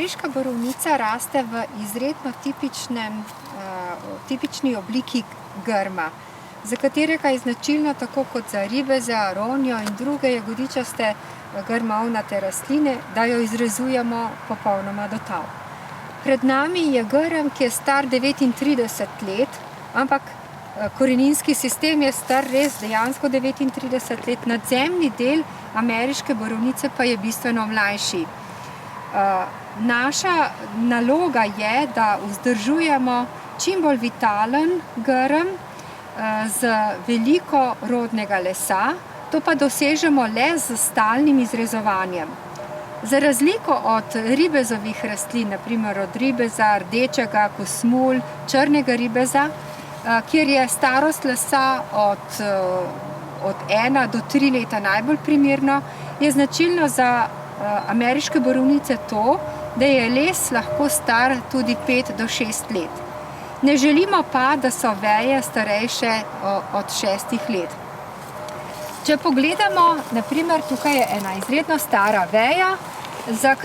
Ameriška borovnica raste v izredno tipični obliki grma, za katerega je značilno, tako kot za ribeze, aronijo in druge jagodičaste grmovnate rastline, da jo izrezujemo popolnoma do tal. Pred nami je grm, ki je star 39 let, ampak koreninski sistem je star res dejansko 39 let, nadzemni del ameriške borovnice pa je bistveno mlajši. Naša naloga je, da vzdržujemo čim bolj vitalen grm z veliko rodnega lesa, to pa dosežemo le z stalnim izrezovanjem. Za razliko od ribezovih rastlin, naprimer od ribeza, rdečega, kosmul, črnega ribeza, kjer je starost lesa od 1 do 3 leta najbolj primerno, je značilno za ameriške borovnice to, da je les lahko star tudi 5 do 6 let. Ne želimo pa, da so veje starejše od 6 let. Če pogledamo, naprimer, tukaj je ena izredno stara veja, za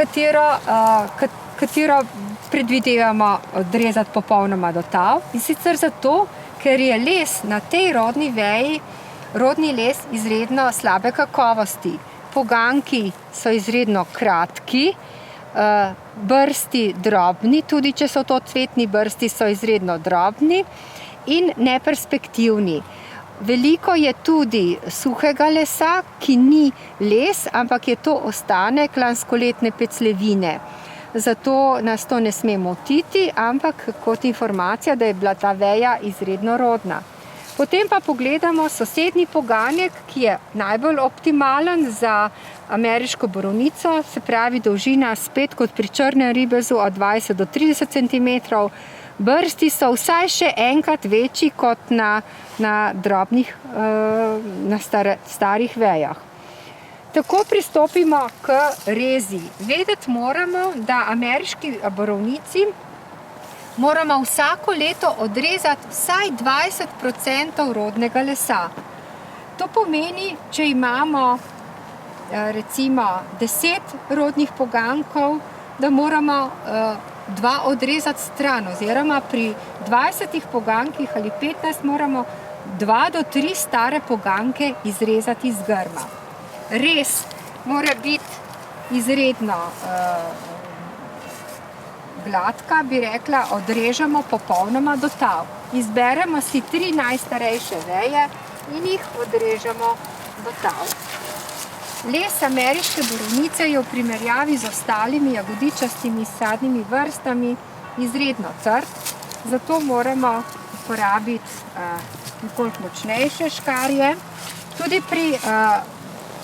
katero predvidevamo odrezati popolnoma do tal. In sicer zato, ker je les na tej rodni veji, rodni les izredno slabe kakovosti. Poganjki so izredno kratki, brsti drobni, tudi če so to cvetni brsti, so izredno drobni in neperspektivni. Veliko je tudi suhega lesa, ki ni les, ampak je to ostanek lanskoletne peclevine. Zato nas to ne sme motiti, ampak kot informacija, da je bila ta veja izredno rodna. Potem pa pogledamo sosednji poganjek, ki je najbolj optimalen za ameriško borovnico, se pravi dolžina spet kot pri črnem ribezu od 20 do 30 cm. Brsti so vsaj še enkrat večji kot na starih vejah. Tako pristopimo k rezi. Vedeti moramo, da ameriški borovnici moramo vsako leto odrezati vsaj 20% rodnega lesa. To pomeni, če imamo recimo 10 rodnih poganjkov, da moramo 2 odrezati stran, oziroma pri 20 poganjkih ali 15 moramo 2 do 3 stare poganjke izrezati iz grma. Rez mora biti izredno gladka, bi rekla, odrežemo popolnoma do tal. Izberemo si 3 najstarejše veje in jih odrežemo do tal. Les ameriške borovnice je v primerjavi z ostalimi jagodičastimi sadnimi vrstami izredno trd, zato moramo uporabiti nekoliko močnejše škarje. Tudi pri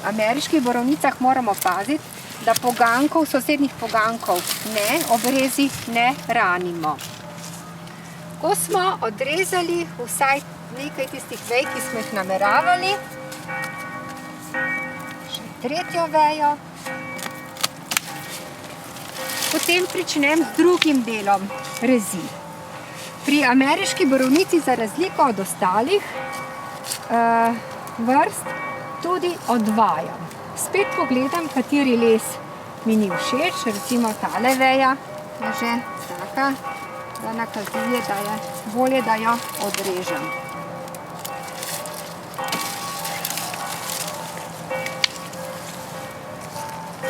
ameriških borovnicah moramo paziti, da poganjkov, sosednjih poganjkov ne obrezi ne ranimo. Ko smo odrezali vsaj nekaj tistih vej, ki smo jih nameravali, še tretjo vejo, potem pričnem z drugim delom rezi. Pri ameriški borovnici, za razliko od ostalih vrst, tudi odvajam. Spet pogledam, kateri les mi ni všeč, recimo tale veja je že taka, da nakazuje, da je bolje, da jo odrežem.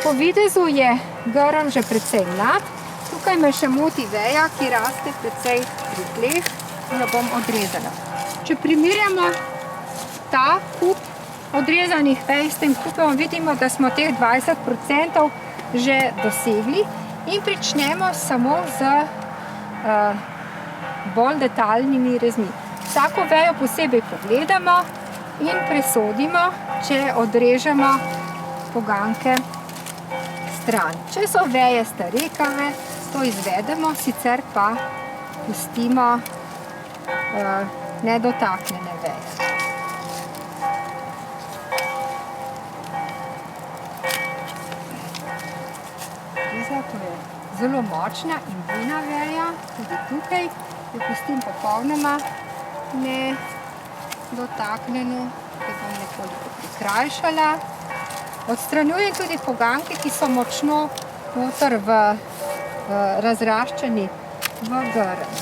Po videzu je grm že precej mlad, tukaj me še moti veja, ki raste precej pri tleh, in jo bom odrezala. Če primerjamo ta kup odrezanih vej s tem kupom, vidimo, da smo teh 20% že dosegli in pričnemo samo z bolj detaljnimi rezmi. Vsako vejo posebej pogledamo in presodimo, če odrežemo poganjke stran. Če so veje starekave, to izvedemo, sicer pa pustimo nedotaknjene veje. To je zelo močna in bujna veja, tudi tukaj jo pustim popolnoma nedotaknjeno, da bom nekoliko prikrajšala. Odstranjujem tudi poganjke, ki so močno noter v razraščeni v grm.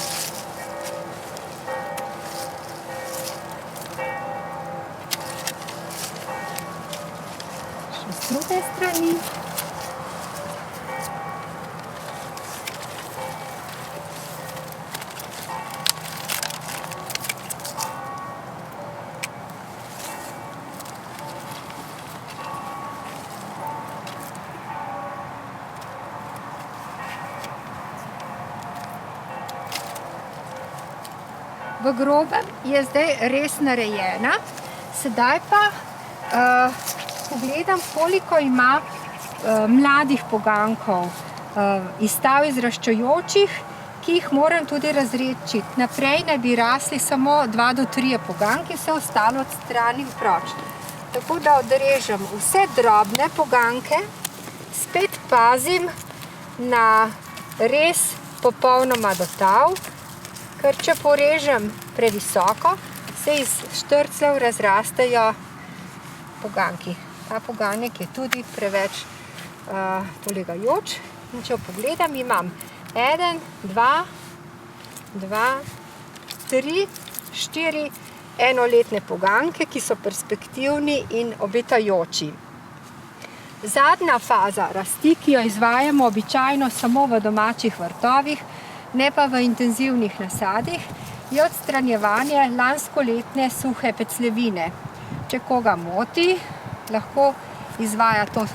Še z druge strani. V grobem je zdaj res narejena, sedaj pa pogledam, koliko ima mladih poganjkov, izstav izraščajočih, ki jih moram tudi razredčiti. Naprej naj bi rasli samo 2 do 3 poganjki, vse ostalo odstranim proč. Tako da odrežem vse drobne poganjke, spet pazim na res popolnoma do tal, ker če porežem previsoko, se iz štrcljev razrastejo poganjki. Ta poganjek je tudi preveč polegajoč. In če pogledam, imam 1, 2, 3, 4 enoletne poganjke, ki so perspektivni in obetajoči. Zadnja faza rasti, ki jo izvajamo običajno samo v domačih vrtovih, ne pa v intenzivnih nasadih, je odstranjevanje lanskoletne suhe pecljevine. Če koga moti, lahko izvaja to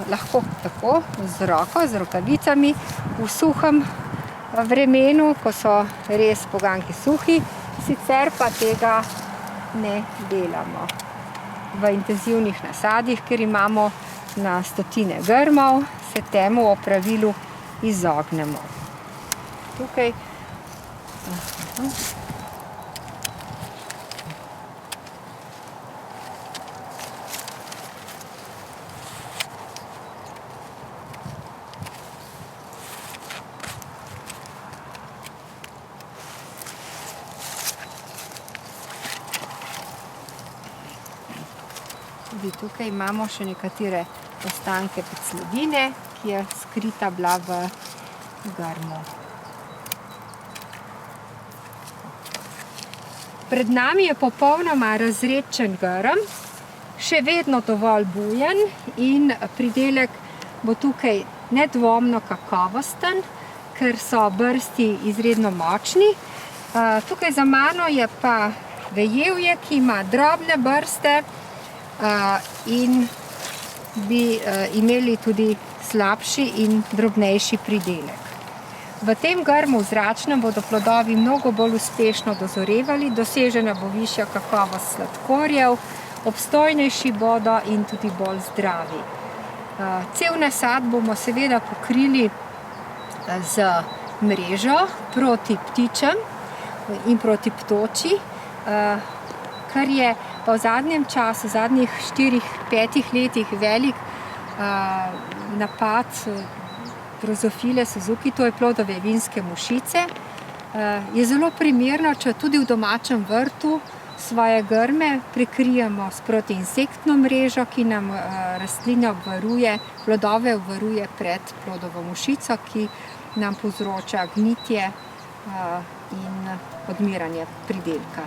tako, z roko, z rokavicami, v suhem vremenu, ko so res poganjki suhi, sicer pa tega ne delamo v intenzivnih nasadih, ker imamo na stotine grmov, se temu opravilu izognemo. Tukaj tudi tukaj imamo še nekatere ostanke pecljevine, ki je skrita bila v grmu. Pred nami je popolnoma razredčen grm, še vedno dovolj bujen in pridelek bo tukaj nedvomno kakovosten, ker so brsti izredno močni. Tukaj za mano je pa vejevje, ki ima drobne brste in bi imeli tudi slabši in drobnejši pridelek. V tem grmu zračnem bodo plodovi mnogo bolj uspešno dozorevali, dosežena bo višja kakovost sladkorjev, obstojnejši bodo in tudi bolj zdravi. Cel nasad bomo seveda pokrili z mrežo proti ptičem in proti ptoči, kar je pa v zadnjem času, v zadnjih 4-5 letih velik napad Drosophile Suzuki, to je plodove vinske mušice. Je zelo primerno, če tudi v domačem vrtu svoje grme prekrijemo s protiinsektno mrežo, ki nam rastline obvaruje, plodove obvaruje pred plodovo mušico, ki nam povzroča gnitje in odmiranje pridelka.